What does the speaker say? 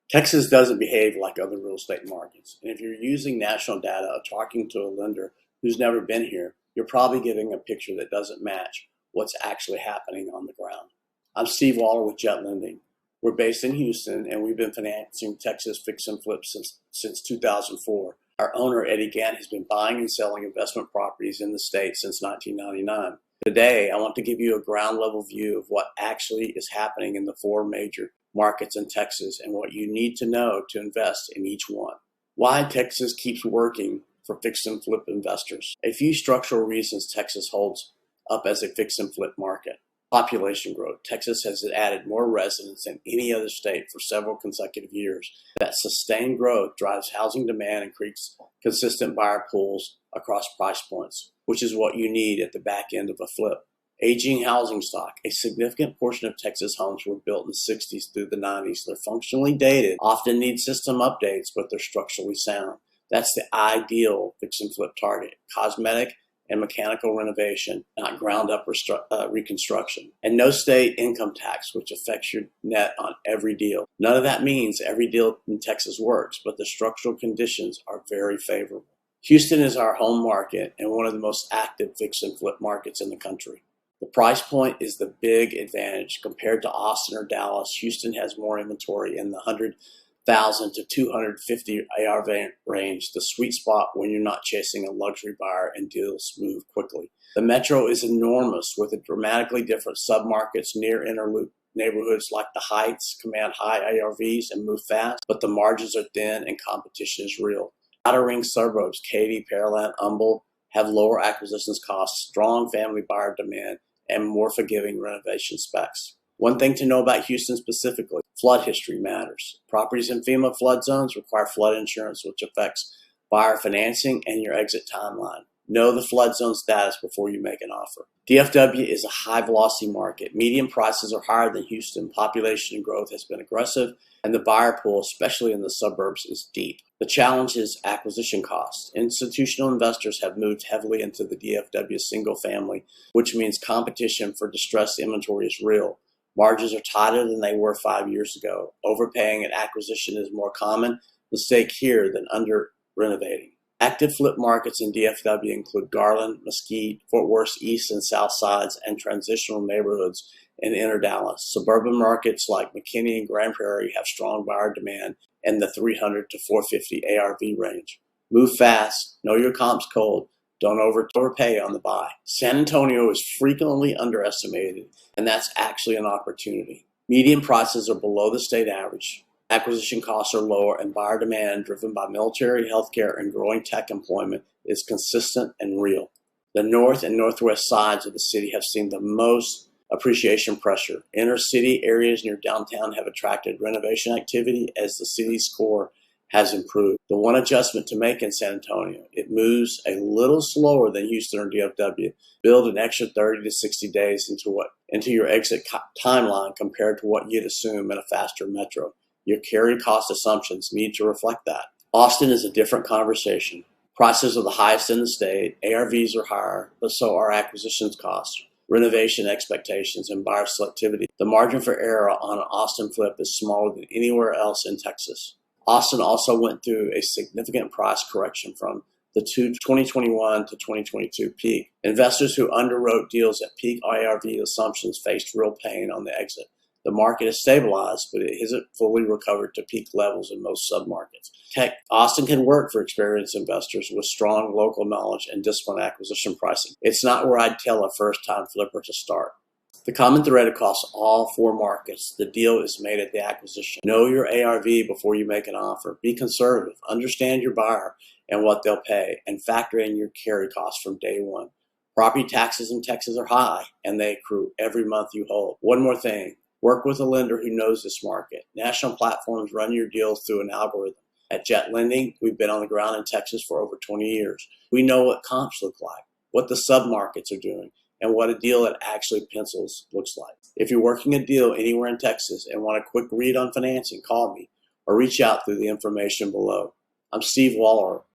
Texas doesn't behave like other real estate markets. And if you're using national data or talking to a lender who's never been here, you're probably getting a picture that doesn't match what's actually happening on the ground. I'm Steve Waller with Jet Lending. We're based in Houston, and we've been financing Texas fix and flip since 2004. Our owner, Eddie Gant, has been buying and selling investment properties in the state since 1999. Today, I want to give you a ground level view of what actually is happening in the four major markets in Texas and what you need to know to invest in each one. Why Texas keeps working for fix and flip investors. A few structural reasons Texas holds up as a fix and flip market. Population growth. Texas has added more residents than any other state for several consecutive years. That sustained growth drives housing demand and creates consistent buyer pools across price points, which is what you need at the back end of a flip. Aging housing stock. A significant portion of Texas homes were built in the 60s through the 90s. They're functionally dated, often need system updates, but they're structurally sound. That's the ideal fix and flip target. Cosmetic and mechanical renovation, not ground up reconstruction. And no state income tax, which affects your net on every deal. None of that means every deal in Texas works, but the structural conditions are very favorable. Houston is our home market and one of the most active fix and flip markets in the country. The price point is the big advantage. Compared to Austin or Dallas, Houston has more inventory in the 100,000 to 250 ARV range, the sweet spot when you're not chasing a luxury buyer and deals move quickly. The metro is enormous with a dramatically different submarkets near interloop neighborhoods like the Heights command high ARVs and move fast, but the margins are thin and competition is real. Outer ring suburbs, Katy, Pearland, Humble, have lower acquisitions costs, strong family buyer demand, and more forgiving renovation specs. One thing to know about Houston specifically, flood history matters. Properties in FEMA flood zones require flood insurance, which affects buyer financing and your exit timeline. Know the flood zone status before you make an offer. DFW is a high-velocity market. Median prices are higher than Houston. Population growth has been aggressive, and the buyer pool, especially in the suburbs, is deep. The challenge is acquisition costs. Institutional investors have moved heavily into the DFW single family, which means competition for distressed inventory is real. Margins are tighter than they were 5 years ago. Overpaying at acquisition is more common mistake here than under renovating. Active flip markets in DFW include Garland, Mesquite, Fort Worth East and South Sides, and transitional neighborhoods in inner Dallas. Suburban markets like McKinney and Grand Prairie have strong buyer demand in the 300 to 450 ARV range. Move fast, know your comps cold, don't overpay on the buy. San Antonio is frequently underestimated, and that's actually an opportunity. Median prices are below the state average. Acquisition costs are lower, and buyer demand, driven by military, healthcare, and growing tech employment, is consistent and real. The north and northwest sides of the city have seen the most appreciation pressure. Inner city areas near downtown have attracted renovation activity as the city's core has improved. The one adjustment to make in San Antonio, it moves a little slower than Houston or DFW. Build an extra 30 to 60 days into your exit timeline compared to what you'd assume in a faster metro. Your carry cost assumptions need to reflect that. Austin is a different conversation. Prices are the highest in the state, ARVs are higher, but so are acquisitions costs, renovation expectations, and buyer selectivity. The margin for error on an Austin flip is smaller than anywhere else in Texas. Austin also went through a significant price correction from the 2021 to 2022 peak. Investors who underwrote deals at peak ARV assumptions faced real pain on the exit. The market has stabilized, but it hasn't fully recovered to peak levels in most submarkets. Austin can work for experienced investors with strong local knowledge and disciplined acquisition pricing. It's not where I'd tell a first-time flipper to start. The common thread across all four markets, the deal is made at the acquisition. Know your ARV before you make an offer. Be conservative. Understand your buyer and what they'll pay, and factor in your carry costs from day one. Property taxes in Texas are high, and they accrue every month you hold. One more thing. Work with a lender who knows this market. National platforms run your deals through an algorithm. At Jet Lending, we've been on the ground in Texas for over 20 years. We know what comps look like, what the submarkets are doing, and what a deal that actually pencils looks like. If you're working a deal anywhere in Texas and want a quick read on financing, call me or reach out through the information below. I'm Steve Waller